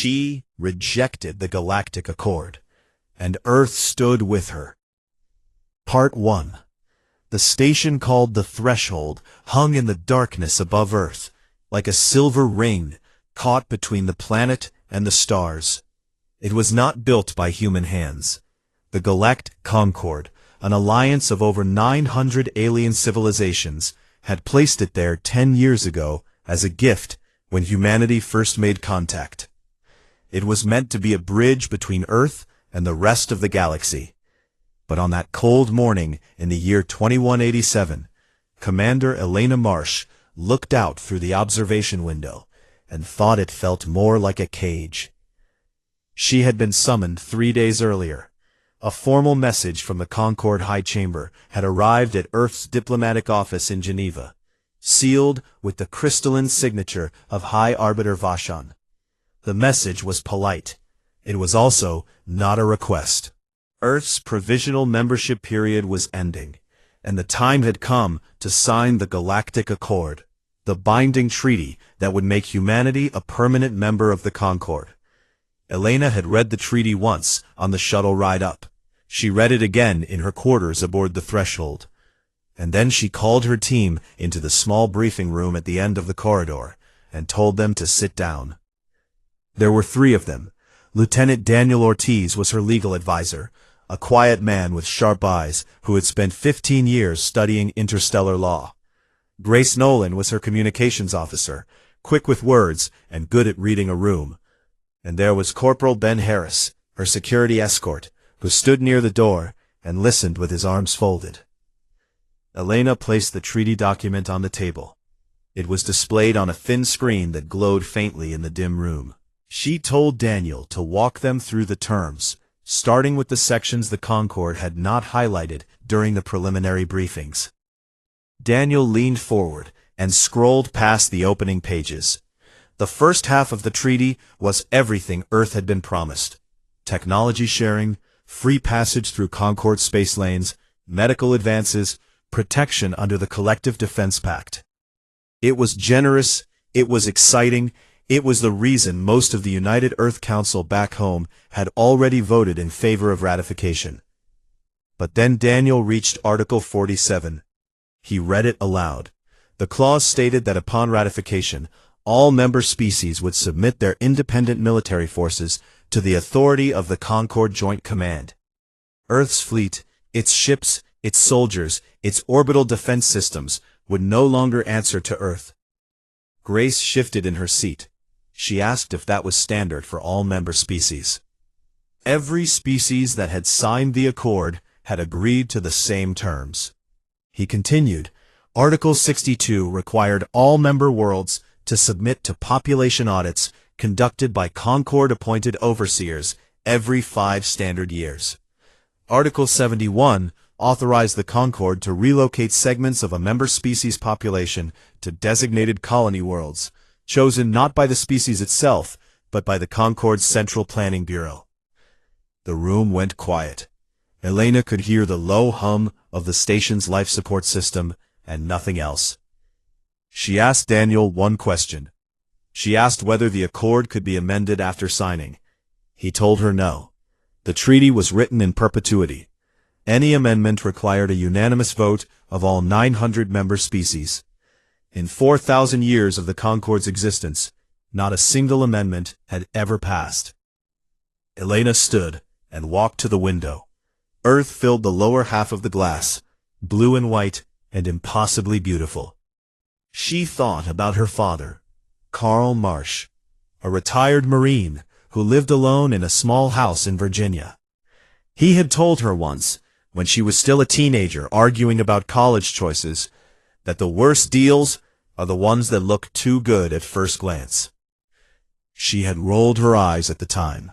She rejected the Galactic Accord, and Earth stood with her. Part 1. The station called the Threshold hung in the darkness above Earth, like a silver ring caught between the planet and the stars. It was not built by human hands. The Galactic Concord, an alliance of over 900 alien civilizations, had placed it there 10 years ago as a gift when humanity first made contact. It was meant to be a bridge between Earth and the rest of the galaxy. But on that cold morning in the year 2187, Commander Elena Marsh looked out through the observation window and thought it felt more like a cage. She had been summoned 3 days earlier. A formal message from the Concord High Chamber had arrived at Earth's diplomatic office in Geneva, sealed with the crystalline signature of High Arbiter Vashon. The message was polite. It was also not a request. Earth's provisional membership period was ending, and the time had come to sign the Galactic Accord, the binding treaty that would make humanity a permanent member of the Concord. Elena had read the treaty once on the shuttle ride up. She read it again in her quarters aboard the Threshold. And then she called her team into the small briefing room at the end of the corridor and told them to sit down. There were 3 of them. Lieutenant Daniel Ortiz was her legal advisor, a quiet man with sharp eyes who had spent 15 years studying interstellar law. Grace Nolan was her communications officer, quick with words and good at reading a room. And there was Corporal Ben Harris, her security escort, who stood near the door and listened with his arms folded. Elena placed the treaty document on the table. It was displayed on a thin screen that glowed faintly in the dim room. She told Daniel to walk them through the terms, starting with the sections the Concord had not highlighted during the preliminary briefings. Daniel leaned forward and scrolled past the opening pages. The first half of the treaty was everything Earth had been promised: technology sharing, free passage through Concord space lanes, medical advances, protection under the Collective Defense Pact. It was generous, it was exciting, it was the reason most of the United Earth Council back home had already voted in favor of ratification. But then Daniel reached Article 47. He read it aloud. The clause stated that upon ratification, all member species would submit their independent military forces to the authority of the Concord Joint Command. Earth's fleet, its ships, its soldiers, its orbital defense systems would no longer answer to Earth. Grace shifted in her seat. She asked if that was standard for all member species. Every species that had signed the accord had agreed to the same terms. He continued, Article 62 required all member worlds to submit to population audits conducted by Concord-appointed overseers every 5 standard years. Article 71 authorized the Concord to relocate segments of a member species population to designated colony worlds, chosen not by the species itself, but by the Concord's Central Planning Bureau. The room went quiet. Elena could hear the low hum of the station's life support system and nothing else. She asked Daniel one question. She asked whether the accord could be amended after signing. He told her no. The treaty was written in perpetuity. Any amendment required a unanimous vote of all 900 member species. In 4,000 years of the Concord's existence, not a single amendment had ever passed. Elena stood and walked to the window. Earth filled the lower half of the glass, blue and white and impossibly beautiful. She thought about her father, Carl Marsh, a retired Marine who lived alone in a small house in Virginia. He had told her once, when she was still a teenager arguing about college choices, that the worst deals are the ones that look too good at first glance. She had rolled her eyes at the time.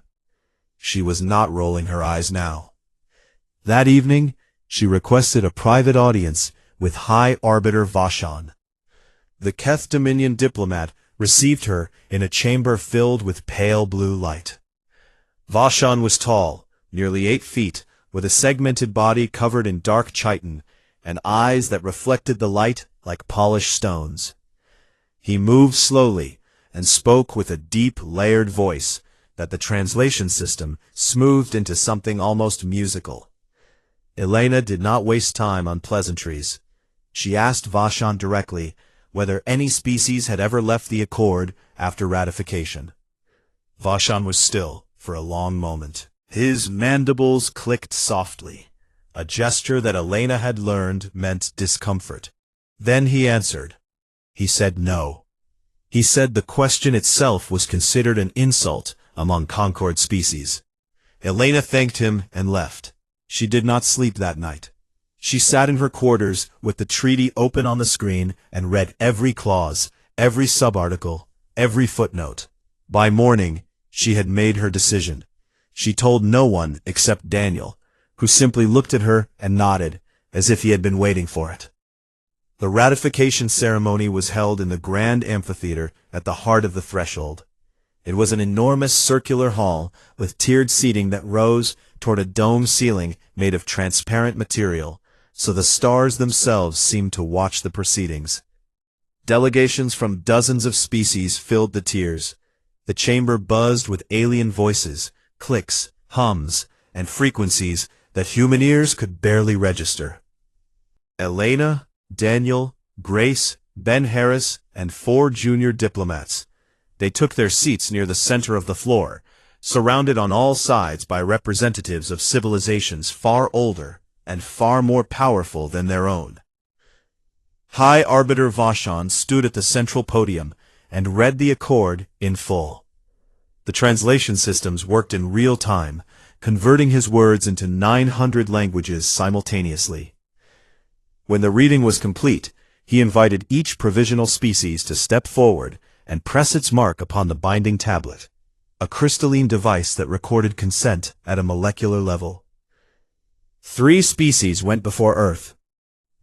She was not rolling her eyes now. That evening, she requested a private audience with High Arbiter Vashon. The Keth Dominion diplomat received her in a chamber filled with pale blue light. Vashon was tall, nearly 8 feet, with a segmented body covered in dark chitin and eyes that reflected the light like polished stones. He moved slowly and spoke with a deep, layered voice, that the translation system smoothed into something almost musical. Elena did not waste time on pleasantries. She asked Vashon directly whether any species had ever left the Accord after ratification. Vashon was still for a long moment. His mandibles clicked softly, a gesture that Elena had learned meant discomfort. Then he answered. He said no. He said the question itself was considered an insult among Concord species. Elena thanked him and left. She did not sleep that night. She sat in her quarters with the treaty open on the screen and read every clause, every subarticle, every footnote. By morning, she had made her decision. She told no one except Daniel, who simply looked at her and nodded, as if he had been waiting for it. The ratification ceremony was held in the grand amphitheater at the heart of the threshold. It was an enormous circular hall with tiered seating that rose toward a dome ceiling made of transparent material, so the stars themselves seemed to watch the proceedings. Delegations from dozens of species filled the tiers. The chamber buzzed with alien voices, clicks, hums, and frequencies that human ears could barely register. Elena, Daniel, Grace, Ben Harris, and 4 junior diplomats. They took their seats near the center of the floor, surrounded on all sides by representatives of civilizations far older and far more powerful than their own. High Arbiter Vashon stood at the central podium and read the Accord in full. The translation systems worked in real time, converting his words into 900 languages simultaneously. When the reading was complete, he invited each provisional species to step forward and press its mark upon the binding tablet, a crystalline device that recorded consent at a molecular level. 3 species went before Earth.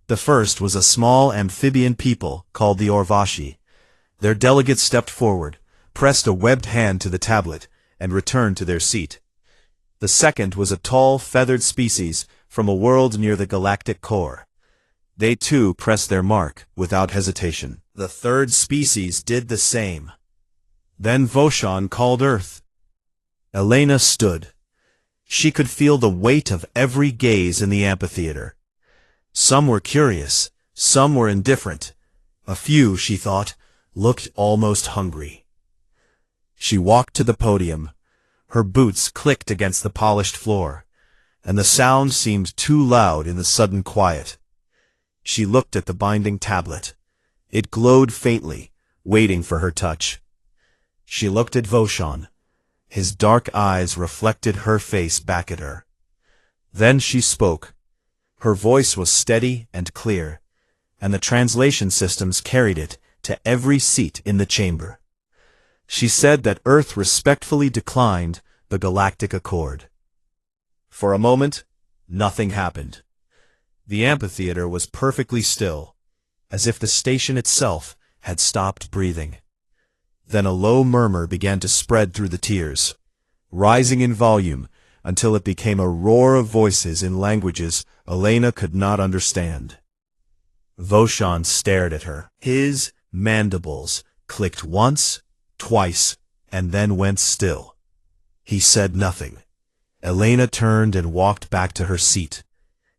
The first was a small amphibian people called the Orvashi. Their delegates stepped forward, pressed a webbed hand to the tablet, and returned to their seat. The second was a tall, feathered species from a world near the galactic core. They too pressed their mark without hesitation. The third species did the same. Then Vashon called Earth. Elena stood. She could feel the weight of every gaze in the amphitheater. Some were curious, some were indifferent. A few, she thought, looked almost hungry. She walked to the podium. Her boots clicked against the polished floor, and the sound seemed too loud in the sudden quiet. She looked at the binding tablet. It glowed faintly, waiting for her touch. She looked at Vashon. His dark eyes reflected her face back at her. Then she spoke. Her voice was steady and clear, and the translation systems carried it to every seat in the chamber. She said that Earth respectfully declined the Galactic Accord. For a moment, nothing happened. The amphitheater was perfectly still, as if the station itself had stopped breathing. Then a low murmur began to spread through the tiers, rising in volume until it became a roar of voices in languages Elena could not understand. Vashon stared at her. His mandibles clicked once, twice, and then went still. He said nothing. Elena turned and walked back to her seat.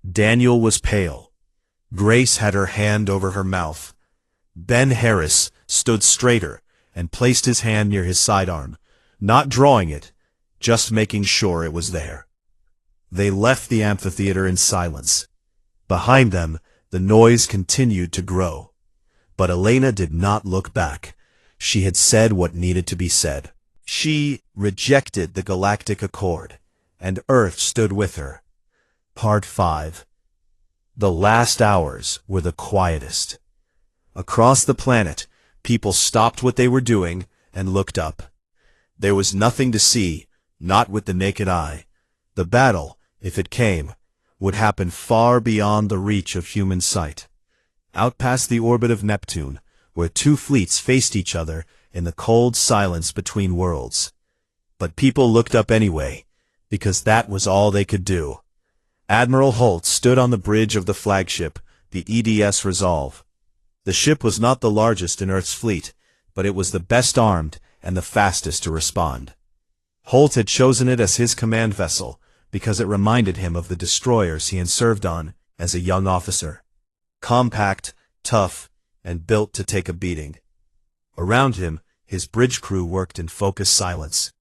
Daniel was pale. Grace had her hand over her mouth. Ben Harris stood straighter and placed his hand near his sidearm, not drawing it, just making sure it was there. They left the amphitheater in silence. Behind them, the noise continued to grow. But Elena did not look back. She had said what needed to be said. She rejected the Galactic Accord, and Earth stood with her. Part 5. The last hours were the quietest. Across the planet, people stopped what they were doing and looked up. There was nothing to see, not with the naked eye. The battle, if it came, would happen far beyond the reach of human sight. Out past the orbit of Neptune, where 2 fleets faced each other in the cold silence between worlds. But people looked up anyway, because that was all they could do. Admiral Holt stood on the bridge of the flagship, the EDS Resolve. The ship was not the largest in Earth's fleet, but it was the best armed and the fastest to respond. Holt had chosen it as his command vessel because it reminded him of the destroyers he had served on as a young officer. Compact, tough, and built to take a beating. Around him, his bridge crew worked in focused silence.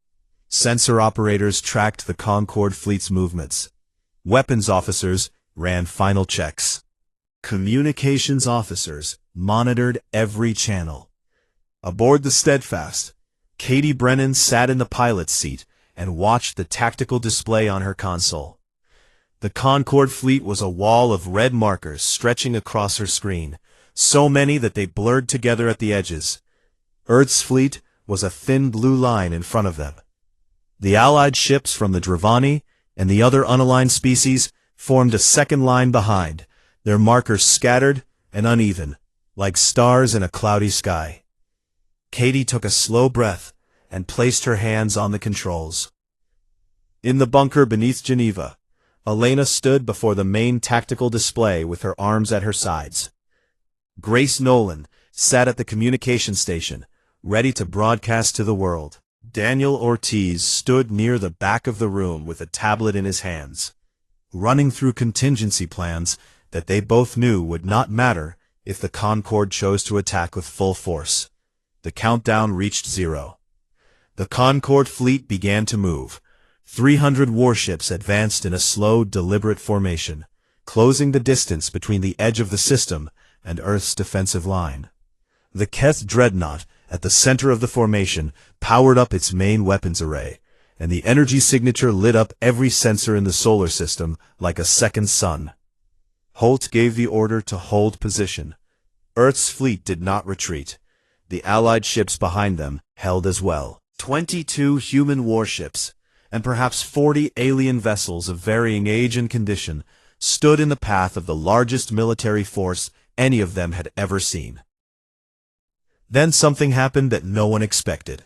Sensor operators tracked the Concorde fleet's movements. Weapons officers ran final checks. Communications officers monitored every channel. Aboard the Steadfast, Katie Brennan sat in the pilot's seat and watched the tactical display on her console. The Concorde fleet was a wall of red markers stretching across her screen, so many that they blurred together at the edges. Earth's fleet was a thin blue line in front of them. The Allied ships from the Dravani and the other unaligned species formed a second line behind, their markers scattered and uneven, like stars in a cloudy sky. Katie took a slow breath and placed her hands on the controls. In the bunker beneath Geneva, Elena stood before the main tactical display with her arms at her sides. Grace Nolan sat at the communication station, ready to broadcast to the world. Daniel Ortiz stood near the back of the room with a tablet in his hands, running through contingency plans that they both knew would not matter if the Concorde chose to attack with full force. The countdown reached 0. The Concorde fleet began to move. 300 warships advanced in a slow, deliberate formation, closing the distance between the edge of the system and Earth's defensive line. The Keth Dreadnought, at the center of the formation, powered up its main weapons array, and the energy signature lit up every sensor in the solar system like a second sun. Holt gave the order to hold position. Earth's fleet did not retreat. The Allied ships behind them held as well. 22 human warships, and perhaps 40 alien vessels of varying age and condition, stood in the path of the largest military force any of them had ever seen. Then something happened that no one expected.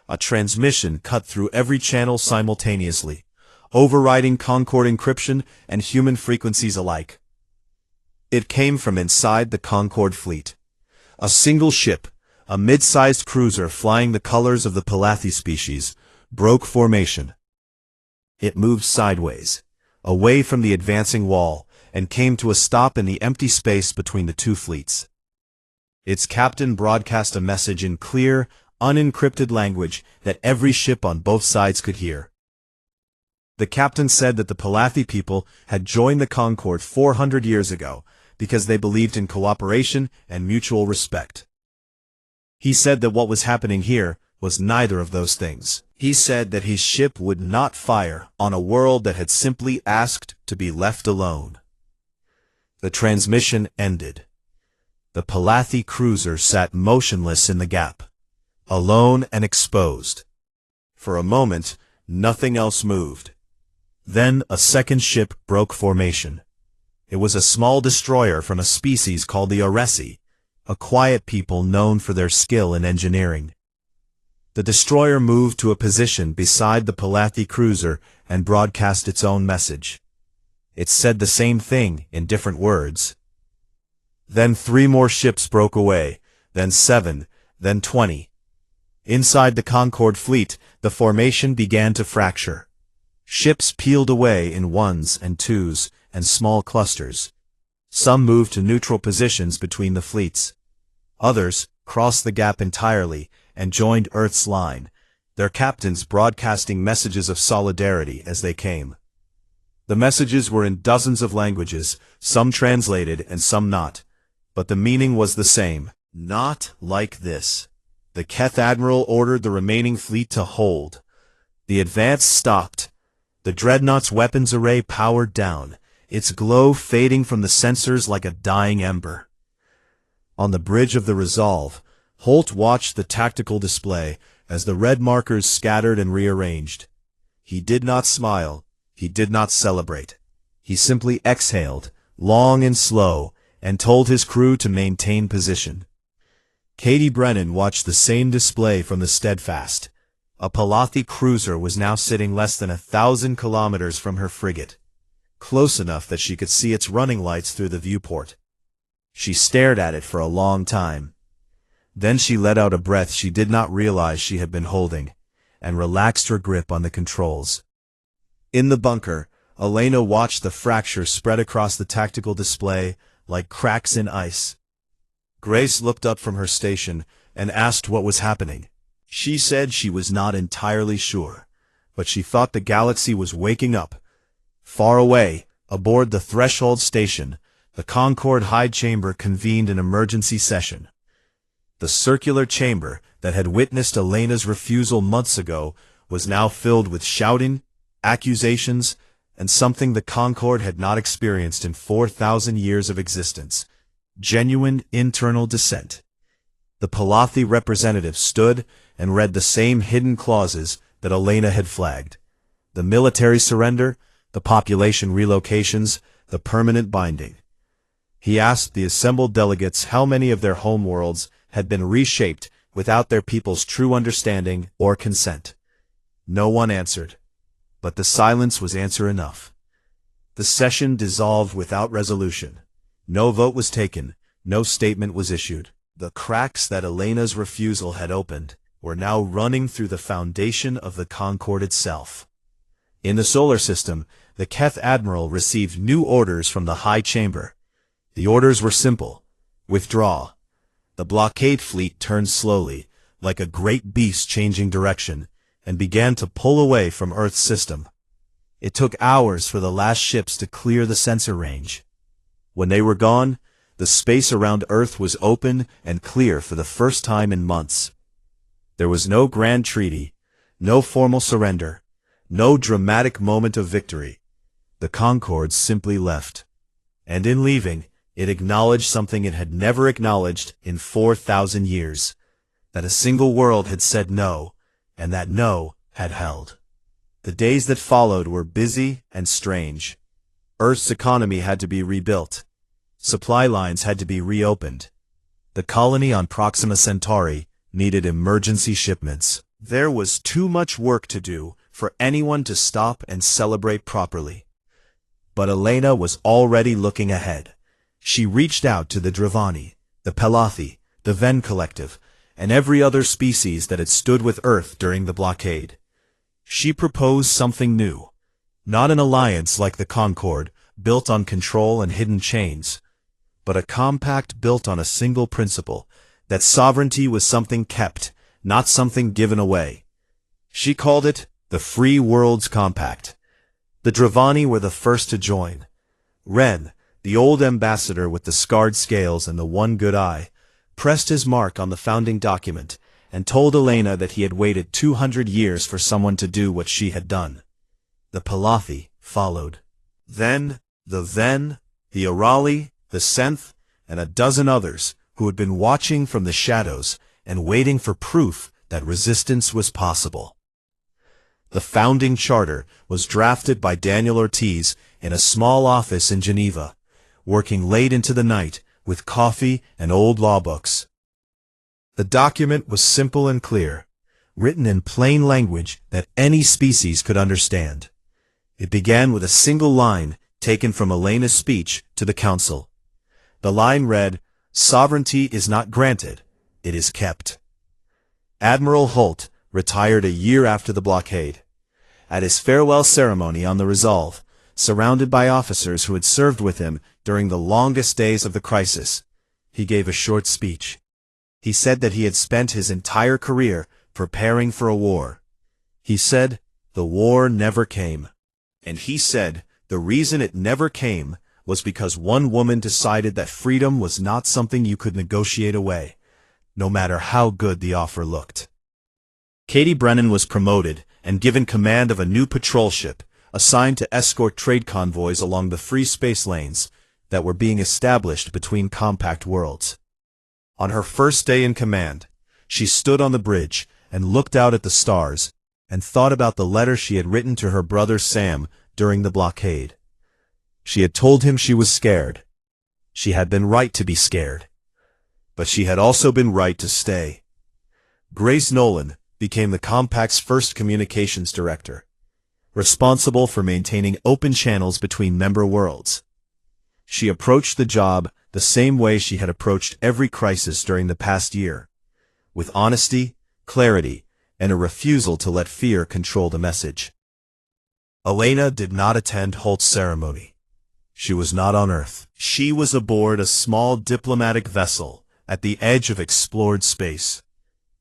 A transmission cut through every channel simultaneously, overriding Concorde encryption and human frequencies alike. It came from inside the Concorde fleet. A single ship, a mid-sized cruiser flying the colors of the Palathi species, broke formation. It moved sideways, away from the advancing wall, and came to a stop in the empty space between the two fleets. Its captain broadcast a message in clear, unencrypted language that every ship on both sides could hear. The captain said that the Palathi people had joined the Concorde 400 years ago because they believed in cooperation and mutual respect. He said that what was happening here was neither of those things. He said that his ship would not fire on a world that had simply asked to be left alone. The transmission ended. The Palathi cruiser sat motionless in the gap, alone and exposed. For a moment, nothing else moved. Then a second ship broke formation. It was a small destroyer from a species called the Oresi, a quiet people known for their skill in engineering. The destroyer moved to a position beside the Palathi cruiser and broadcast its own message. It said the same thing in different words. Then 3 more ships broke away, then 7, then 20. Inside the Concorde fleet, the formation began to fracture. Ships peeled away in 1s and 2s and small clusters. Some moved to neutral positions between the fleets. Others crossed the gap entirely and joined Earth's line, their captains broadcasting messages of solidarity as they came. The messages were in dozens of languages, some translated and some not, but the meaning was the same. Not like this. The Keth Admiral ordered the remaining fleet to hold. The advance stopped. The Dreadnought's weapons array powered down, its glow fading from the sensors like a dying ember. On the bridge of the Resolve, Holt watched the tactical display as the red markers scattered and rearranged. He did not smile. He did not celebrate. He simply exhaled, long and slow, and told his crew to maintain position. Katie Brennan watched the same display from the Steadfast. A Palathi cruiser was now sitting less than 1,000 kilometers from her frigate, close enough that she could see its running lights through the viewport. She stared at it for a long time. Then she let out a breath she did not realize she had been holding, and relaxed her grip on the controls. In the bunker, Elena watched the fractures spread across the tactical display like cracks in ice. Grace looked up from her station and asked what was happening. She said she was not entirely sure, but she thought the galaxy was waking up. Far away, aboard the Threshold station, the Concorde High Chamber convened an emergency session. The circular chamber that had witnessed Elena's refusal months ago was now filled with shouting, accusations, and something the Concorde had not experienced in 4,000 years of existence: genuine internal dissent. The Palathi representative stood and read the same hidden clauses that Elena had flagged: the military surrender, the population relocations, the permanent binding. He asked the assembled delegates how many of their homeworlds had been reshaped without their people's true understanding or consent. No one answered, but the silence was answer enough. The session dissolved without resolution. No vote was taken, no statement was issued. The cracks that Elena's refusal had opened were now running through the foundation of the Concorde itself. In the solar system, the Keth Admiral received new orders from the High Chamber. The orders were simple: withdraw. The blockade fleet turned slowly, like a great beast changing direction, and began to pull away from Earth's system. It took hours for the last ships to clear the sensor range. When they were gone, the space around Earth was open and clear for the first time in months. There was no grand treaty, no formal surrender, no dramatic moment of victory. The Concorde simply left. And in leaving, it acknowledged something it had never acknowledged in 4,000 years: that a single world had said no, and that no had held. The days that followed were busy and strange. Earth's economy had to be rebuilt. Supply lines had to be reopened. The colony on Proxima Centauri needed emergency shipments. There was too much work to do for anyone to stop and celebrate properly. But Elena was already looking ahead. She reached out to the Dravani, the Palathi, the Ven Collective, and every other species that had stood with Earth during the blockade. She proposed something new. Not an alliance like the Concorde, built on control and hidden chains, but a compact built on a single principle: that sovereignty was something kept, not something given away. She called it the Free Worlds Compact. The Dravani were the first to join. Ren, the old ambassador with the scarred scales and the one good eye, pressed his mark on the founding document and told Elena that he had waited 200 years for someone to do what she had done. The Palathi followed. Then the Ven, the Orali, the Senth, and a dozen others who had been watching from the shadows and waiting for proof that resistance was possible. The founding charter was drafted by Daniel Ortiz in a small office in Geneva, working late into the night with coffee and old law books. The document was simple and clear, written in plain language that any species could understand. It began with a single line taken from Elena's speech to the council. The line read, "Sovereignty is not granted, it is kept." Admiral Holt retired a year after the blockade. At his farewell ceremony on the Resolve, surrounded by officers who had served with him during the longest days of the crisis, he gave a short speech. He said that he had spent his entire career preparing for a war. He said the war never came. And he said the reason it never came was because one woman decided that freedom was not something you could negotiate away, no matter how good the offer looked. Katie Brennan was promoted and given command of a new patrol ship, assigned to escort trade convoys along the free space lanes that were being established between compact worlds. On her first day in command, she stood on the bridge and looked out at the stars and thought about the letter she had written to her brother Sam during the blockade. She had told him she was scared. She had been right to be scared. But she had also been right to stay. Grace Nolan became the Compact's first communications director, responsible for maintaining open channels between member worlds. She approached the job the same way she had approached every crisis during the past year, with honesty, clarity, and a refusal to let fear control the message. Elena did not attend Holt's ceremony. She was not on Earth. She was aboard a small diplomatic vessel at the edge of explored space,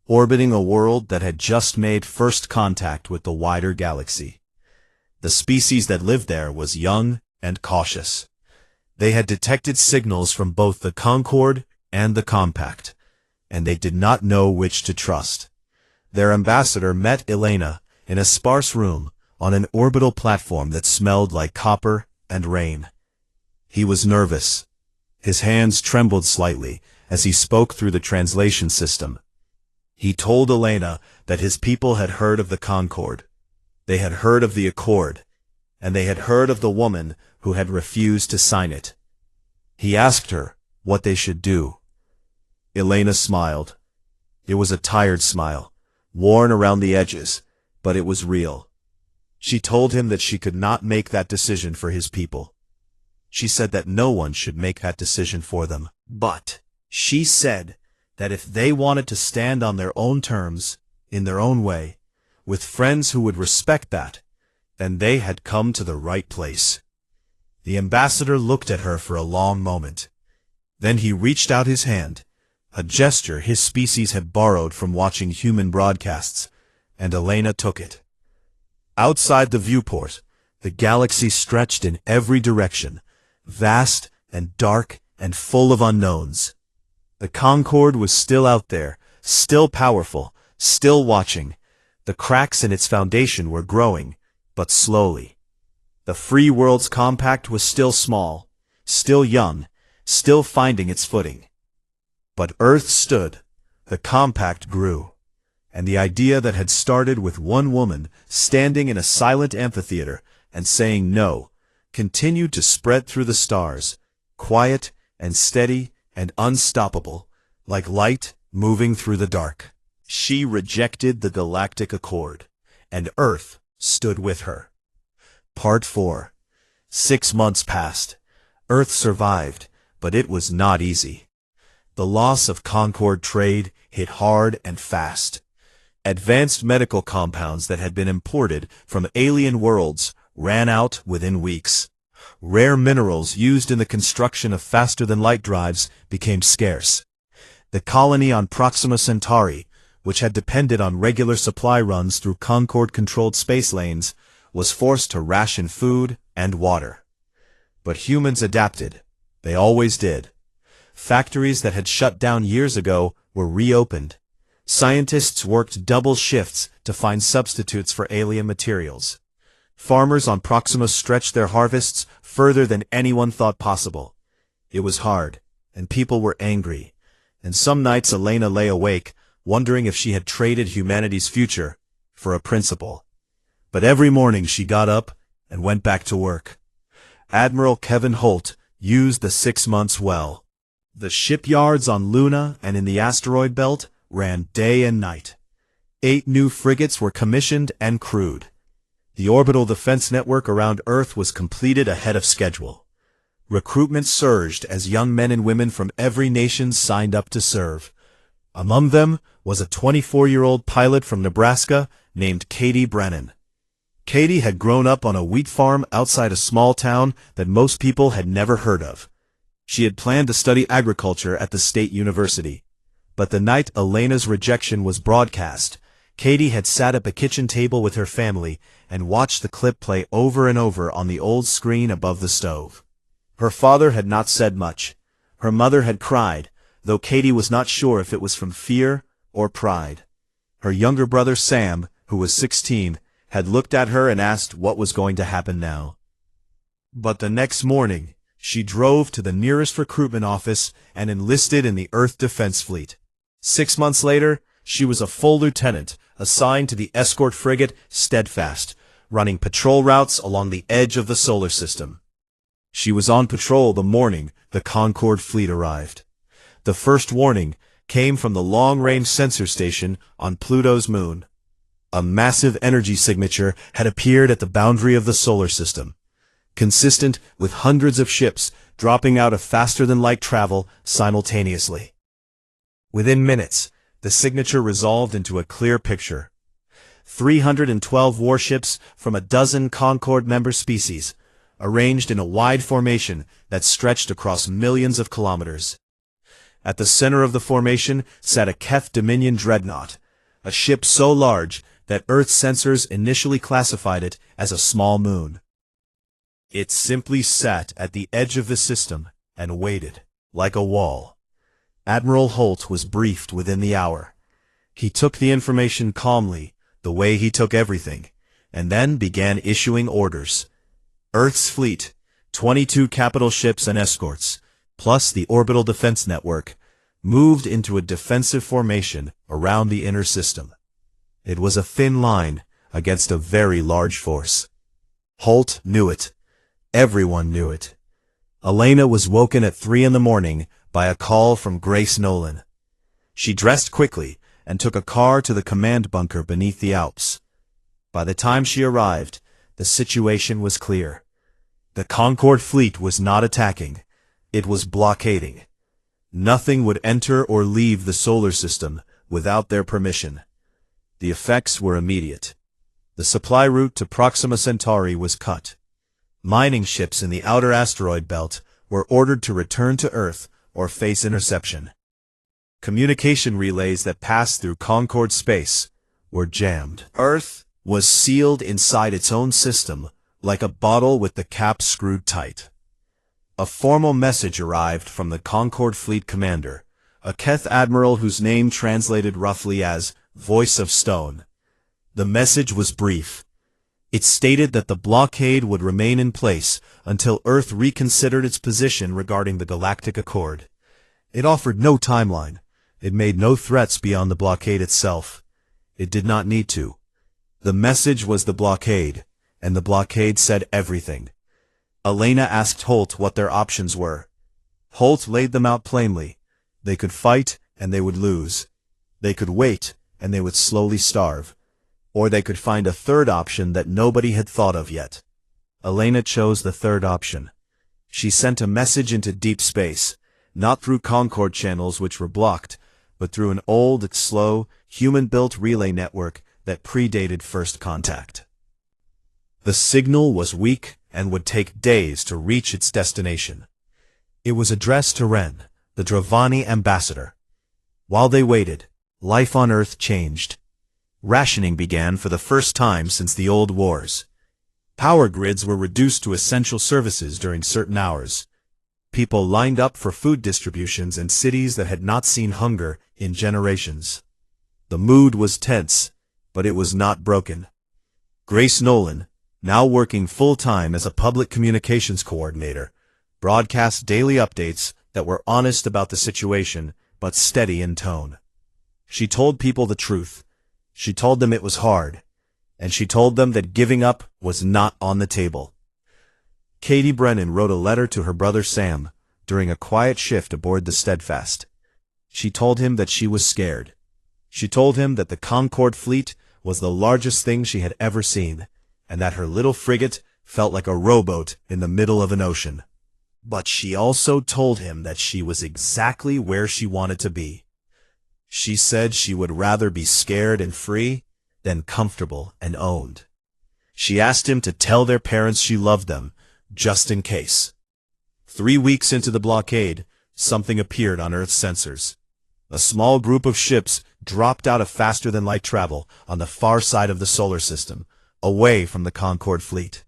orbiting a world that had just made first contact with the wider galaxy. The species that lived there was young and cautious. They had detected signals from both the Concorde and the Compact, and they did not know which to trust. Their ambassador met Elena in a sparse room on an orbital platform that smelled like copper and rain. He was nervous. His hands trembled slightly as he spoke through the translation system. He told Elena that his people had heard of the Concorde. They had heard of the Accord, and they had heard of the woman who had refused to sign it. He asked her what they should do. Elena smiled. It was a tired smile, worn around the edges, but it was real. She told him that she could not make that decision for his people. She said that no one should make that decision for them. But she said that if they wanted to stand on their own terms, in their own way, with friends who would respect that, then they had come to the right place. The ambassador looked at her for a long moment. Then he reached out his hand, a gesture his species had borrowed from watching human broadcasts, and Elena took it. Outside the viewport, the galaxy stretched in every direction, vast and dark and full of unknowns. The Concorde was still out there, still powerful, still watching. The cracks in its foundation were growing, but slowly. The Free World's Compact was still small, still young, still finding its footing. But Earth stood, the Compact grew, and the idea that had started with one woman standing in a silent amphitheater and saying no continued to spread through the stars, quiet and steady and unstoppable, like light moving through the dark. She rejected the Galactic Accord, and Earth stood with her. Part 4. 6 months passed. Earth survived, but it was not easy. The loss of Concorde trade hit hard and fast. Advanced medical compounds that had been imported from alien worlds ran out within weeks. Rare minerals used in the construction of faster-than-light drives became scarce. The colony on Proxima Centauri, which had depended on regular supply runs through Concorde-controlled space lanes, was forced to ration food and water. But humans adapted. They always did. Factories that had shut down years ago were reopened. Scientists worked double shifts to find substitutes for alien materials. Farmers on Proxima stretched their harvests further than anyone thought possible. It was hard, and people were angry, and some nights Elena lay awake, wondering if she had traded humanity's future for a principle. But every morning she got up and went back to work. Admiral Kevin Holt used the 6 months well. The shipyards on Luna and in the asteroid belt ran day and night. 8 new frigates were commissioned and crewed. The orbital defense network around Earth was completed ahead of schedule. Recruitment surged as young men and women from every nation signed up to serve. Among them was a 24-year-old pilot from Nebraska named Katie Brennan. Katie had grown up on a wheat farm outside a small town that most people had never heard of. She had planned to study agriculture at the state university. But the night Elena's rejection was broadcast, Katie had sat at a kitchen table with her family and watched the clip play over and over on the old screen above the stove. Her father had not said much. Her mother had cried, though Katie was not sure if it was from fear or pride. Her younger brother Sam, who was 16, had looked at her and asked what was going to happen now. But the next morning, she drove to the nearest recruitment office and enlisted in the Earth Defense Fleet. 6 months later, she was a full lieutenant, assigned to the escort frigate Steadfast, running patrol routes along the edge of the solar system. She was on patrol the morning the Concorde fleet arrived. The first warning came from the long-range sensor station on Pluto's moon. A massive energy signature had appeared at the boundary of the solar system, consistent with hundreds of ships dropping out of faster-than-light travel simultaneously. Within minutes, the signature resolved into a clear picture. 312 warships from a dozen Concord member species, arranged in a wide formation that stretched across millions of kilometers. At the center of the formation sat a Keth Dominion dreadnought, a ship so large that Earth sensors initially classified it as a small moon. It simply sat at the edge of the system and waited, like a wall. Admiral Holt was briefed within the hour. He took the information calmly, the way he took everything, and then began issuing orders. Earth's fleet, 22 capital ships and escorts, plus the orbital defense network, moved into a defensive formation around the inner system. It was a thin line against a very large force. Holt knew it. Everyone knew it. Elena was woken at 3 a.m. by a call from Grace Nolan. She dressed quickly and took a car to the command bunker beneath the Alps. By the time she arrived, the situation was clear. The Concord fleet was not attacking. It was blockading. Nothing would enter or leave the solar system without their permission. The effects were immediate. The supply route to Proxima Centauri was cut. Mining ships in the outer asteroid belt were ordered to return to Earth or face interception. Communication relays that passed through Concord space were jammed. Earth was sealed inside its own system, like a bottle with the cap screwed tight. A formal message arrived from the Concord Fleet Commander, a Keth admiral whose name translated roughly as Voice of Stone. The message was brief. It stated that the blockade would remain in place until Earth reconsidered its position regarding the Galactic Accord. It offered no timeline. It made no threats beyond the blockade itself. It did not need to. The message was the blockade, and the blockade said everything. Elena asked Holt what their options were. Holt laid them out plainly. They could fight, and they would lose. They could wait, and they would slowly starve. Or they could find a third option that nobody had thought of yet. Elena chose the third option. She sent a message into deep space, not through Concord channels which were blocked, but through an old, slow, human-built relay network that predated first contact. The signal was weak and would take days to reach its destination. It was addressed to Ren, the Dravani ambassador. While they waited, life on Earth changed. Rationing began for the first time since the old wars. Power grids were reduced to essential services during certain hours. People lined up for food distributions in cities that had not seen hunger in generations. The mood was tense, but it was not broken. Grace Nolan, now working full-time as a public communications coordinator, broadcast daily updates that were honest about the situation, but steady in tone. She told people the truth. She told them it was hard, and she told them that giving up was not on the table. Katie Brennan wrote a letter to her brother Sam during a quiet shift aboard the Steadfast. She told him that she was scared. She told him that the Concord fleet was the largest thing she had ever seen, and that her little frigate felt like a rowboat in the middle of an ocean. But she also told him that she was exactly where she wanted to be. She said she would rather be scared and free than comfortable and owned. She asked him to tell their parents she loved them, just in case. 3 weeks into the blockade, something appeared on Earth's sensors. A small group of ships dropped out of faster-than-light travel on the far side of the solar system, away from the Concord fleet.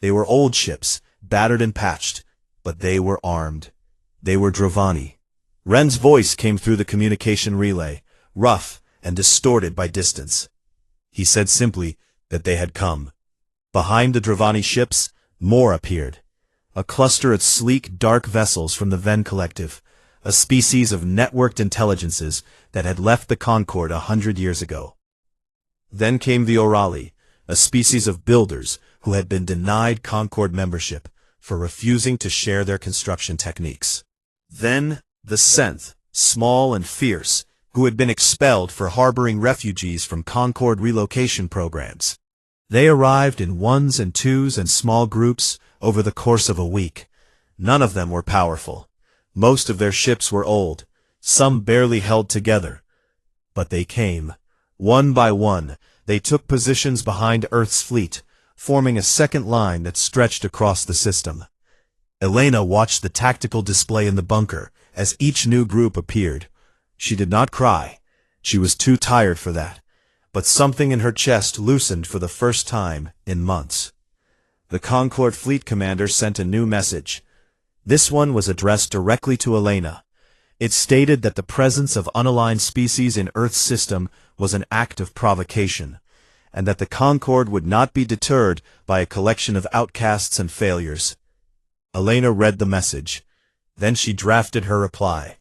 They were old ships, battered and patched, but they were armed. They were Dravani. Ren's voice came through the communication relay, rough and distorted by distance. He said simply that they had come. Behind the Dravani ships, more appeared. A cluster of sleek, dark vessels from the Venn Collective, a species of networked intelligences that had left the Concord 100 years ago. Then came the Orali, a species of builders who had been denied Concord membership for refusing to share their construction techniques. Then the Senth, small and fierce, who had been expelled for harboring refugees from Concord relocation programs. They arrived in ones and twos and small groups over the course of a week. None of them were powerful. Most of their ships were old, some barely held together. But they came, one by one, They took positions behind Earth's fleet, forming a second line that stretched across the system. Elena watched the tactical display in the bunker as each new group appeared. She did not cry. She was too tired for that. But something in her chest loosened for the first time in months. The Concorde fleet commander sent a new message. This one was addressed directly to Elena. It stated that the presence of unaligned species in Earth's system was an act of provocation, and that the Concorde would not be deterred by a collection of outcasts and failures. Elena read the message. Then she drafted her reply.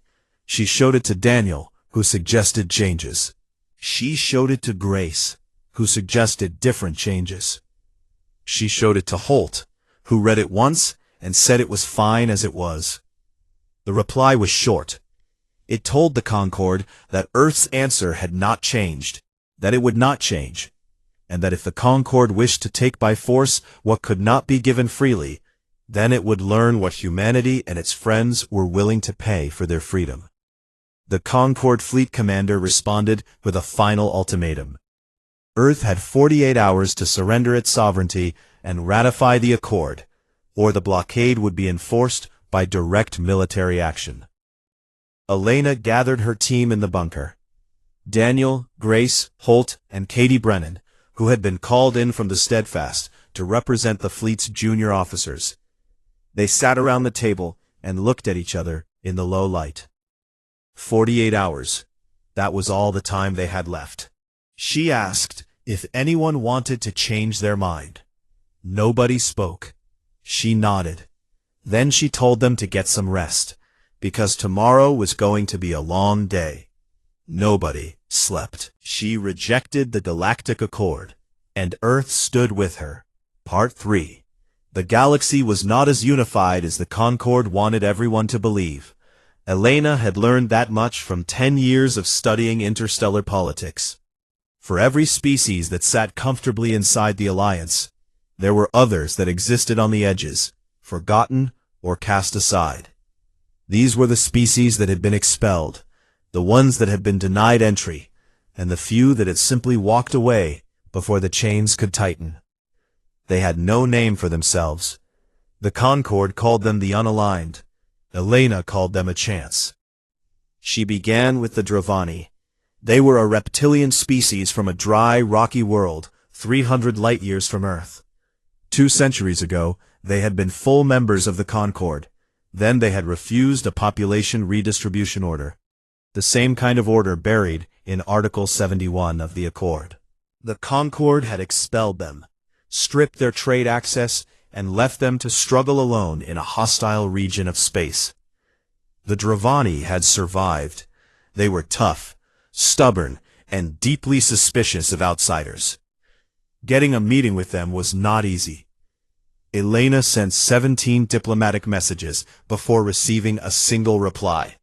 She showed it to Daniel, who suggested changes. She showed it to Grace, who suggested different changes. She showed it to Holt, who read it once and said it was fine as it was. The reply was short. It told the Concorde that Earth's answer had not changed, that it would not change, and that if the Concorde wished to take by force what could not be given freely, then it would learn what humanity and its friends were willing to pay for their freedom. The Concorde fleet commander responded with a final ultimatum. Earth had 48 hours to surrender its sovereignty and ratify the accord, or the blockade would be enforced by direct military action. Elena gathered her team in the bunker. Daniel, Grace, Holt, and Katie Brennan, who had been called in from the Steadfast to represent the fleet's junior officers. They sat around the table and looked at each other in the low light. 48 hours. That was all the time they had left. She asked if anyone wanted to change their mind. Nobody spoke. She nodded. Then she told them to get some rest, because tomorrow was going to be a long day. Nobody slept. She rejected the Galactic Accord, and Earth stood with her. Part 3. The galaxy was not as unified as the Concorde wanted everyone to believe. Elena had learned that much from 10 years of studying interstellar politics. For every species that sat comfortably inside the Alliance, there were others that existed on the edges, forgotten or cast aside. These were the species that had been expelled, the ones that had been denied entry, and the few that had simply walked away before the chains could tighten. They had no name for themselves. The Concorde called them the unaligned. Elena called them a chance. She began with the Dravani. They were a reptilian species from a dry, rocky world, 300 light-years from Earth. 2 centuries ago, they had been full members of the Concorde. Then they had refused a population redistribution order, the same kind of order buried in Article 71 of the Accord. The Concorde had expelled them, stripped their trade access, and left them to struggle alone in a hostile region of space. The Dravani had survived. They were tough, stubborn, and deeply suspicious of outsiders. Getting a meeting with them was not easy. Elena sent 17 diplomatic messages before receiving a single reply.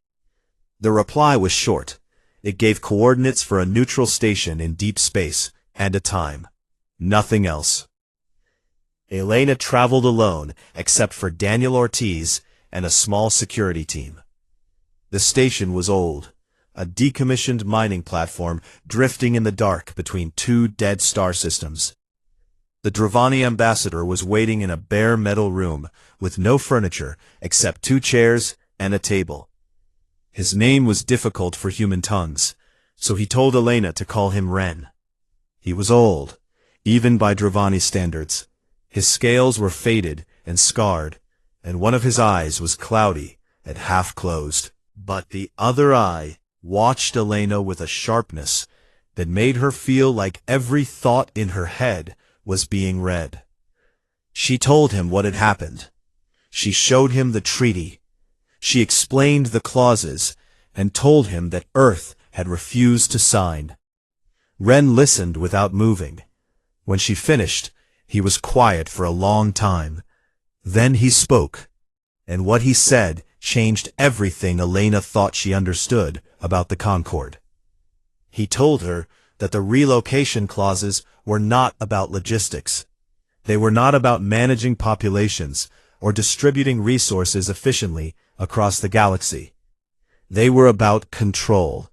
The reply was short. It gave coordinates for a neutral station in deep space and a time. Nothing else. Elena traveled alone except for Daniel Ortiz and a small security team. The station was old, a decommissioned mining platform drifting in the dark between 2 dead star systems. The Dravani ambassador was waiting in a bare metal room with no furniture except 2 chairs and a table. His name was difficult for human tongues, so he told Elena to call him Ren. He was old, even by Dravani standards. His scales were faded and scarred, and one of his eyes was cloudy and half closed. But the other eye watched Elena with a sharpness that made her feel like every thought in her head was being read. She told him what had happened. She showed him the treaty. She explained the clauses and told him that Earth had refused to sign. Ren listened without moving. When she finished, he was quiet for a long time. Then he spoke, and what he said changed everything Elena thought she understood about the Concorde. He told her that the relocation clauses were not about logistics. They were not about managing populations or distributing resources efficiently across the galaxy. They were about control.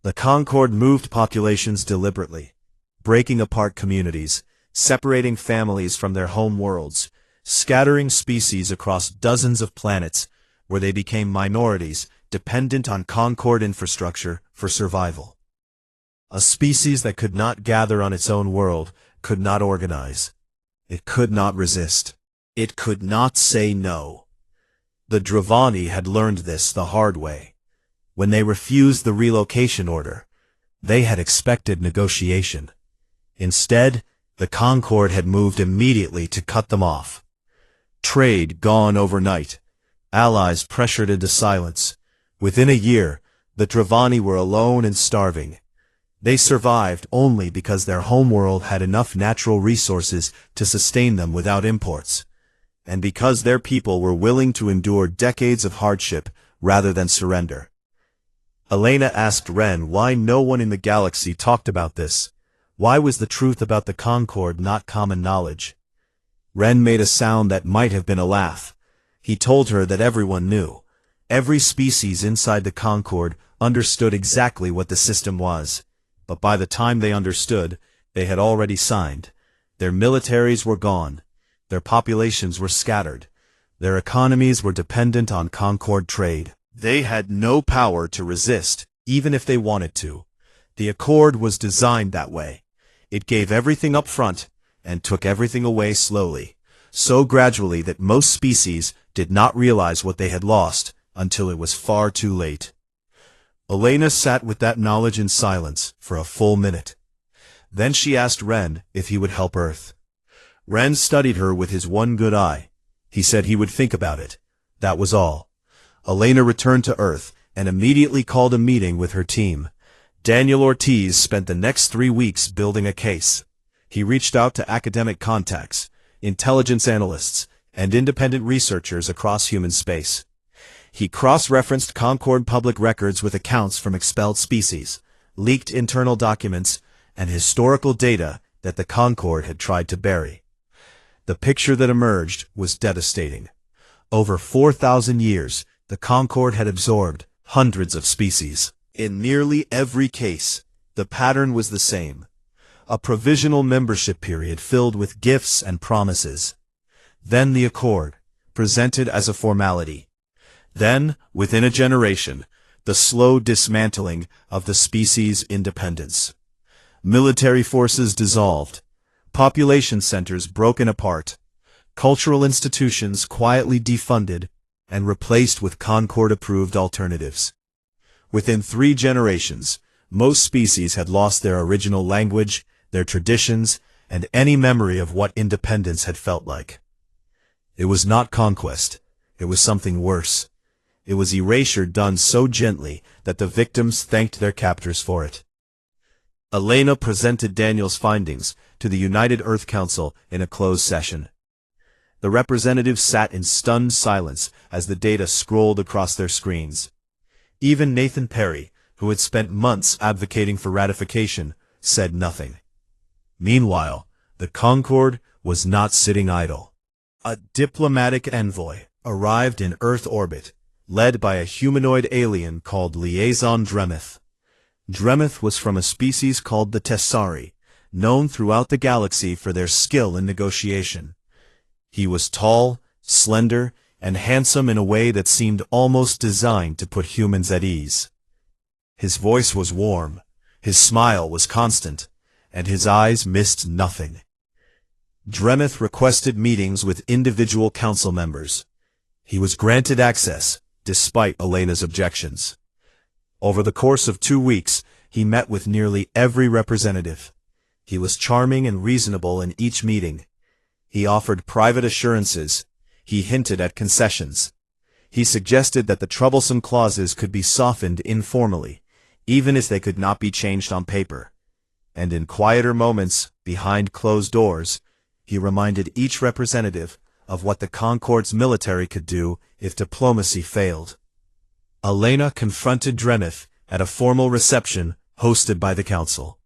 The Concorde moved populations deliberately, breaking apart communities, separating families from their home worlds, scattering species across dozens of planets, where they became minorities dependent on Concord infrastructure for survival. A species that could not gather on its own world, could not organize. It could not resist. It could not say no. The Dravani had learned this the hard way. When they refused the relocation order, they had expected negotiation. Instead, the Concord had moved immediately to cut them off. Trade gone overnight. Allies pressured into silence. Within a year, the Dravani were alone and starving. They survived only because their homeworld had enough natural resources to sustain them without imports, and because their people were willing to endure decades of hardship rather than surrender. Elena asked Ren why no one in the galaxy talked about this. Why was the truth about the Concord not common knowledge? Ren made a sound that might have been a laugh. He told her that everyone knew. Every species inside the Concord understood exactly what the system was. But by the time they understood, they had already signed. Their militaries were gone. Their populations were scattered. Their economies were dependent on Concord trade. They had no power to resist, even if they wanted to. The Accord was designed that way. It gave everything up front and took everything away slowly, so gradually that most species did not realize what they had lost until it was far too late. Elena sat with that knowledge in silence for a full minute. Then she asked Ren if he would help Earth. Ren studied her with his one good eye. He said he would think about it. That was all. Elena returned to Earth and immediately called a meeting with her team. Daniel Ortiz spent the next 3 weeks building a case. He reached out to academic contacts, intelligence analysts, and independent researchers across human space. He cross-referenced Concord public records with accounts from expelled species, leaked internal documents, and historical data that the Concord had tried to bury. The picture that emerged was devastating. Over 4,000 years, the Concord had absorbed hundreds of species. In nearly every case, the pattern was the same. A provisional membership period filled with gifts and promises. Then the Accord, presented as a formality. Then, within a generation, the slow dismantling of the species' independence. Military forces dissolved, population centers broken apart, cultural institutions quietly defunded and replaced with Concord-approved alternatives. Within 3 generations, most species had lost their original language, their traditions, and any memory of what independence had felt like. It was not conquest. It was something worse. It was erasure done so gently that the victims thanked their captors for it. Elena presented Daniel's findings to the United Earth Council in a closed session. The representatives sat in stunned silence as the data scrolled across their screens. Even Nathan Perry, who had spent months advocating for ratification, said nothing. Meanwhile, the Concord was not sitting idle. A diplomatic envoy arrived in Earth orbit, led by a humanoid alien called Liaison Dremeth. Dremeth was from a species called the Tessari, known throughout the galaxy for their skill in negotiation. He was tall, slender, and handsome in a way that seemed almost designed to put humans at ease. His voice was warm, his smile was constant, and his eyes missed nothing. Dremeth requested meetings with individual council members. He was granted access, despite Elena's objections. Over the course of 2 weeks, he met with nearly every representative. He was charming and reasonable in each meeting. He offered private assurances. He hinted at concessions. He suggested that the troublesome clauses could be softened informally, even if they could not be changed on paper. And in quieter moments, behind closed doors, he reminded each representative of what the Concord's military could do if diplomacy failed. Elena confronted Dremeth at a formal reception hosted by the council.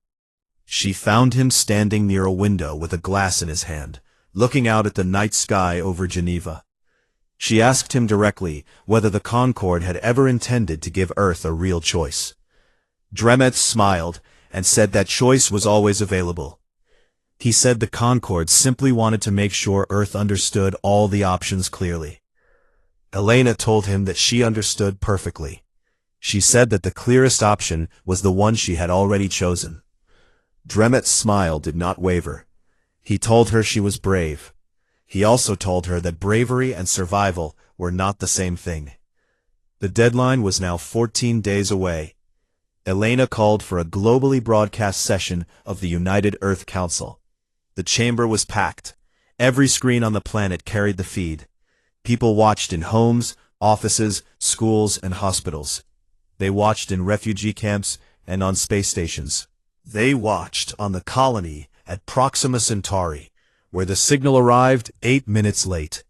She found him standing near a window with a glass in his hand, looking out at the night sky over Geneva. She asked him directly whether the Concord had ever intended to give Earth a real choice. Dremeth smiled, and said that choice was always available. He said the Concorde simply wanted to make sure Earth understood all the options clearly. Elena told him that she understood perfectly. She said that the clearest option was the one she had already chosen. Dremet's smile did not waver. He told her she was brave. He also told her that bravery and survival were not the same thing. The deadline was now 14 days away. Elena called for a globally broadcast session of the United Earth Council. The chamber was packed. Every screen on the planet carried the feed. People watched in homes, offices, schools, and hospitals. They watched in refugee camps and on space stations. They watched on the colony at Proxima Centauri, where the signal arrived 8 minutes late.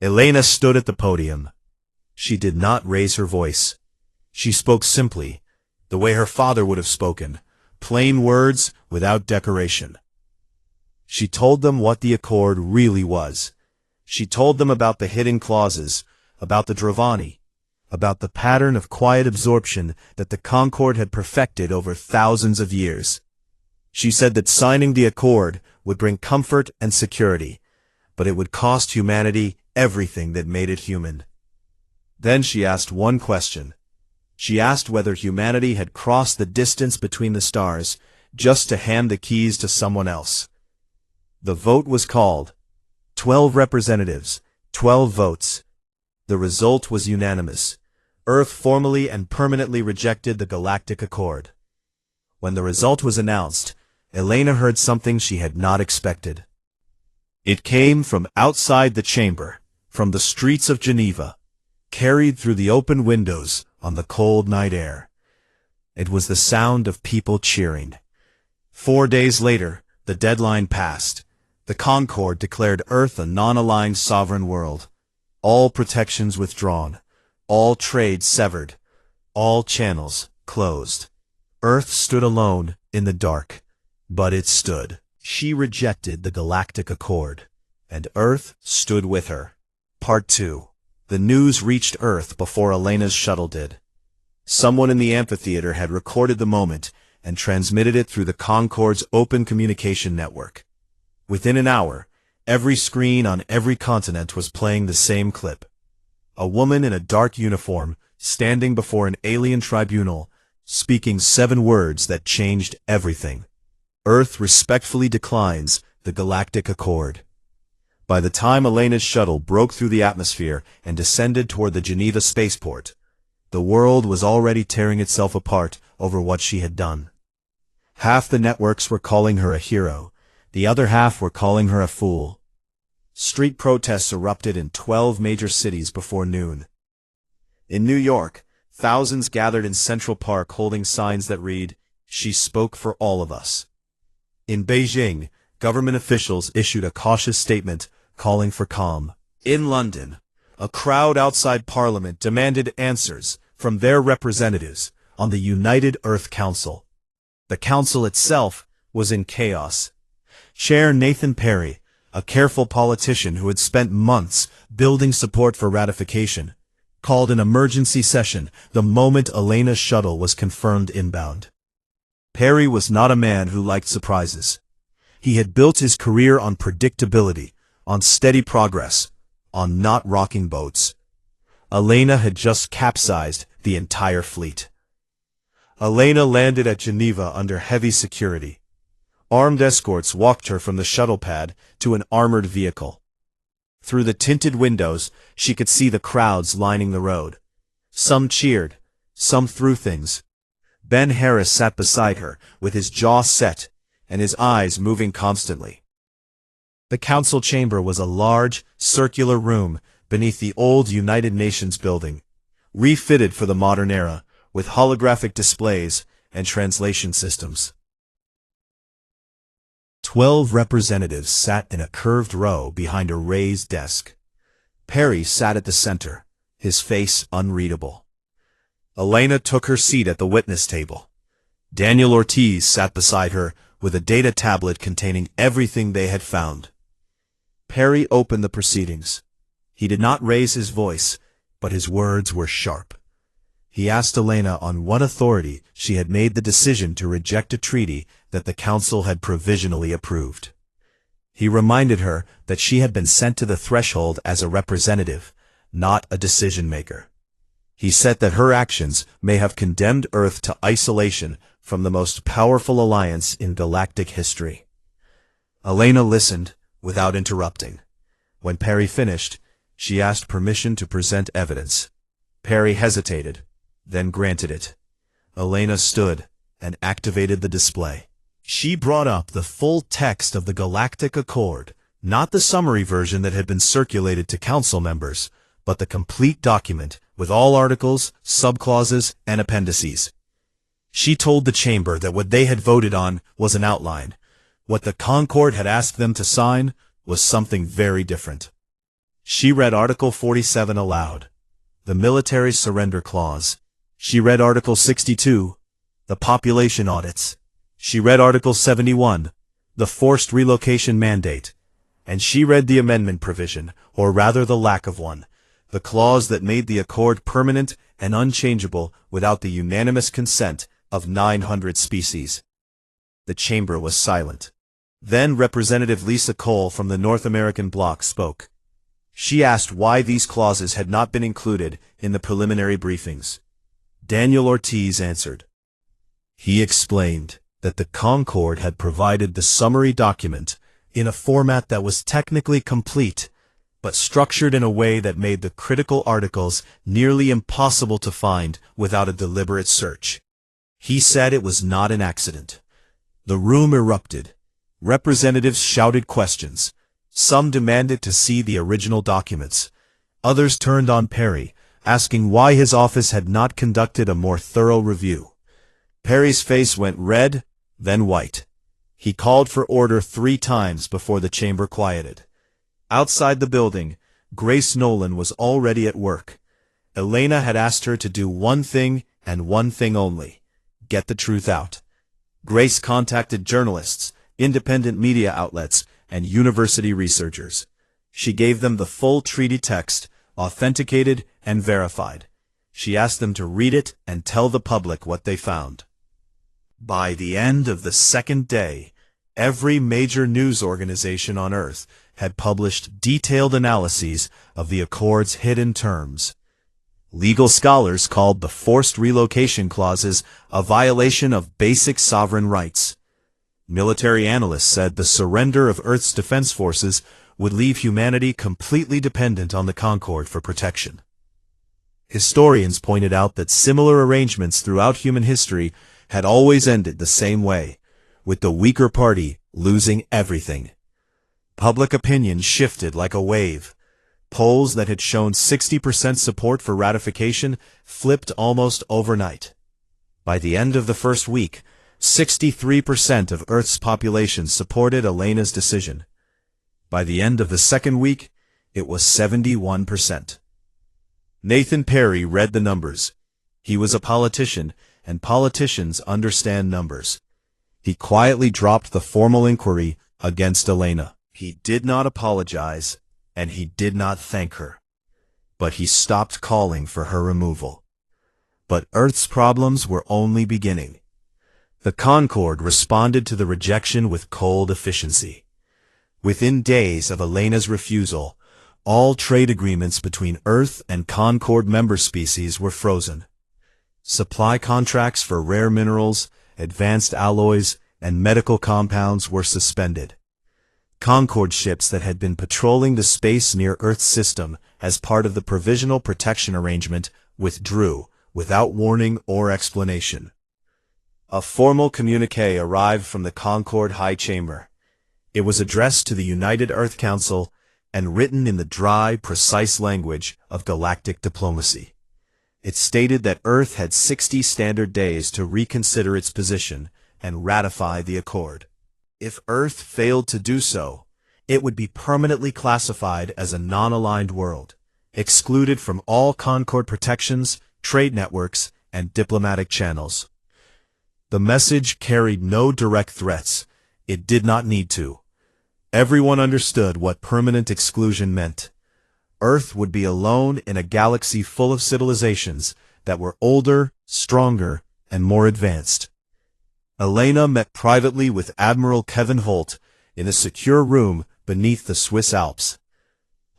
Elena stood at the podium. She did not raise her voice. She spoke simply, the way her father would have spoken, plain words without decoration. She told them what the Accord really was. She told them about the hidden clauses, about the Dravani, about the pattern of quiet absorption that the Concorde had perfected over thousands of years. She said that signing the Accord would bring comfort and security, but it would cost humanity everything that made it human. Then she asked one question. She asked whether humanity had crossed the distance between the stars just to hand the keys to someone else. The vote was called. 12 representatives, 12 votes. The result was unanimous. Earth formally and permanently rejected the Galactic Accord. When the result was announced, Elena heard something she had not expected. It came from outside the chamber, from the streets of Geneva, carried through the open windows on the cold night air. It was the sound of people cheering. 4 days later, the deadline passed. The Concorde declared Earth a non-aligned sovereign world. All protections withdrawn. All trade severed. All channels closed. Earth stood alone in the dark. But it stood. She rejected the Galactic Accord, and Earth stood with her. Part 2. The news reached Earth before Elena's shuttle did. Someone in the amphitheater had recorded the moment and transmitted it through the Concorde's open communication network. Within an hour, every screen on every continent was playing the same clip. A woman in a dark uniform, standing before an alien tribunal, speaking 7 words that changed everything. Earth respectfully declines the Galactic Accord. By the time Elena's shuttle broke through the atmosphere and descended toward the Geneva spaceport, the world was already tearing itself apart over what she had done. Half the networks were calling her a hero. The other half were calling her a fool. Street protests erupted in 12 major cities before noon. In New York, thousands gathered in Central Park holding signs that read, "She spoke for all of us." In Beijing, government officials issued a cautious statement calling for calm. In London, a crowd outside Parliament demanded answers from their representatives on the United Earth Council. The council itself was in chaos. Chair Nathan Perry, a careful politician who had spent months building support for ratification, called an emergency session the moment Elena's shuttle was confirmed inbound. Perry was not a man who liked surprises. He had built his career on predictability, on steady progress, on not rocking boats. Elena had just capsized the entire fleet. Elena landed at Geneva under heavy security. Armed escorts walked her from the shuttle pad to an armored vehicle. Through the tinted windows, she could see the crowds lining the road. Some cheered, some threw things. Ben Harris sat beside her, with his jaw set and his eyes moving constantly. The council chamber was a large, circular room beneath the old United Nations building, refitted for the modern era, with holographic displays and translation systems. 12 representatives sat in a curved row behind a raised desk. Perry sat at the center, his face unreadable. Elena took her seat at the witness table. Daniel Ortiz sat beside her with a data tablet containing everything they had found. Perry opened the proceedings. He did not raise his voice, but his words were sharp. He asked Elena on what authority she had made the decision to reject a treaty that the Council had provisionally approved. He reminded her that she had been sent to the threshold as a representative, not a decision-maker. He said that her actions may have condemned Earth to isolation from the most powerful alliance in galactic history. Elena listened without interrupting. When Perry finished, she asked permission to present evidence. Perry hesitated, then granted it. Elena stood and activated the display. She brought up the full text of the Galactic Accord, not the summary version that had been circulated to Council members, but the complete document with all articles, subclauses, and appendices. She told the chamber that what they had voted on was an outline. What the Concord had asked them to sign was something very different. She read Article 47 aloud, the military surrender clause. She read Article 62, the population audits. She read Article 71, the forced relocation mandate. And she read the amendment provision, or rather the lack of one, the clause that made the accord permanent and unchangeable without the unanimous consent of 900 species. The chamber was silent. Then Representative Lisa Cole from the North American bloc spoke. She asked why these clauses had not been included in the preliminary briefings. Daniel Ortiz answered. He explained that the Concord had provided the summary document in a format that was technically complete, but structured in a way that made the critical articles nearly impossible to find without a deliberate search. He said it was not an accident. The room erupted. Representatives shouted questions. Some demanded to see the original documents. Others turned on Perry, asking why his office had not conducted a more thorough review. Perry's face went red, then white. He called for order 3 times before the chamber quieted. Outside the building, Grace Nolan was already at work. Elena had asked her to do one thing and one thing only: get the truth out. Grace contacted journalists, independent media outlets, and university researchers. She gave them the full treaty text, authenticated and verified. She asked them to read it and tell the public what they found. By the end of the second day, every major news organization on Earth had published detailed analyses of the Accord's hidden terms. Legal scholars called the forced relocation clauses a violation of basic sovereign rights. Military analysts said the surrender of Earth's defense forces would leave humanity completely dependent on the Concord for protection. Historians pointed out that similar arrangements throughout human history had always ended the same way, with the weaker party losing everything. Public opinion shifted like a wave. Polls that had shown 60% support for ratification flipped almost overnight. By the end of the first week, 63% of Earth's population supported Elena's decision. By the end of the second week, it was 71%. Nathan Perry read the numbers. He was a politician, and politicians understand numbers. He quietly dropped the formal inquiry against Elena. He did not apologize, and he did not thank her. But he stopped calling for her removal. But Earth's problems were only beginning. The Concord responded to the rejection with cold efficiency. Within days of Elena's refusal, all trade agreements between Earth and Concord member species were frozen. Supply contracts for rare minerals, advanced alloys, and medical compounds were suspended. Concord ships that had been patrolling the space near Earth's system as part of the Provisional Protection Arrangement withdrew without warning or explanation. A formal communiqué arrived from the Concord High Chamber. It was addressed to the United Earth Council and written in the dry, precise language of galactic diplomacy. It stated that Earth had 60 standard days to reconsider its position and ratify the accord. If Earth failed to do so, it would be permanently classified as a non-aligned world, excluded from all Concord protections, trade networks, and diplomatic channels. The message carried no direct threats. It did not need to. Everyone understood what permanent exclusion meant. Earth would be alone in a galaxy full of civilizations that were older, stronger, and more advanced. Elena met privately with Admiral Kevin Holt in a secure room beneath the Swiss Alps.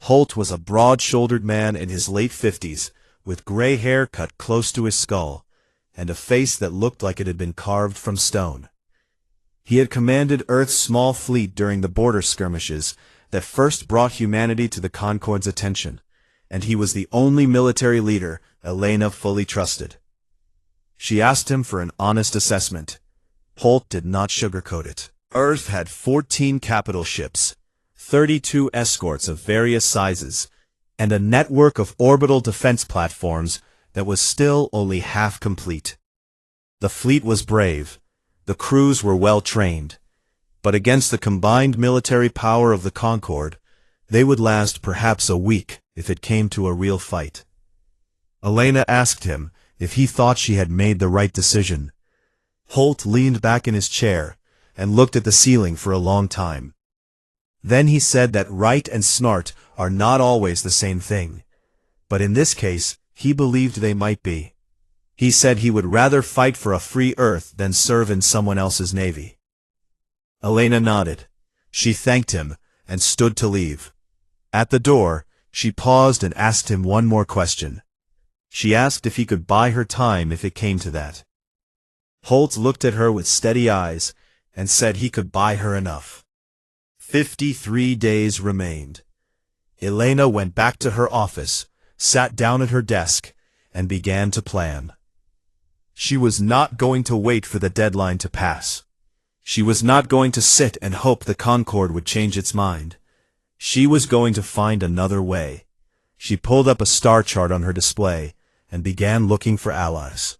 Holt was a broad-shouldered man in his late 50s, with gray hair cut close to his skull, and a face that looked like it had been carved from stone. He had commanded Earth's small fleet during the border skirmishes that first brought humanity to the Concorde's attention, and he was the only military leader Elena fully trusted. She asked him for an honest assessment. Holt did not sugarcoat it. Earth had 14 capital ships, 32 escorts of various sizes, and a network of orbital defense platforms that was still only half complete. The fleet was brave, the crews were well trained, but against the combined military power of the Concorde, they would last perhaps a week if it came to a real fight. Elena asked him if he thought she had made the right decision. Holt leaned back in his chair and looked at the ceiling for a long time. Then he said that right and smart are not always the same thing, but in this case, he believed they might be. He said he would rather fight for a free Earth than serve in someone else's navy. Elena nodded. She thanked him and stood to leave. At the door, she paused and asked him one more question. She asked if he could buy her time if it came to that. Holt looked at her with steady eyes and said he could buy her enough. 53 days remained. Elena went back to her office, sat down at her desk, and began to plan. She was not going to wait for the deadline to pass. She was not going to sit and hope the Concorde would change its mind. She was going to find another way. She pulled up a star chart on her display and began looking for allies.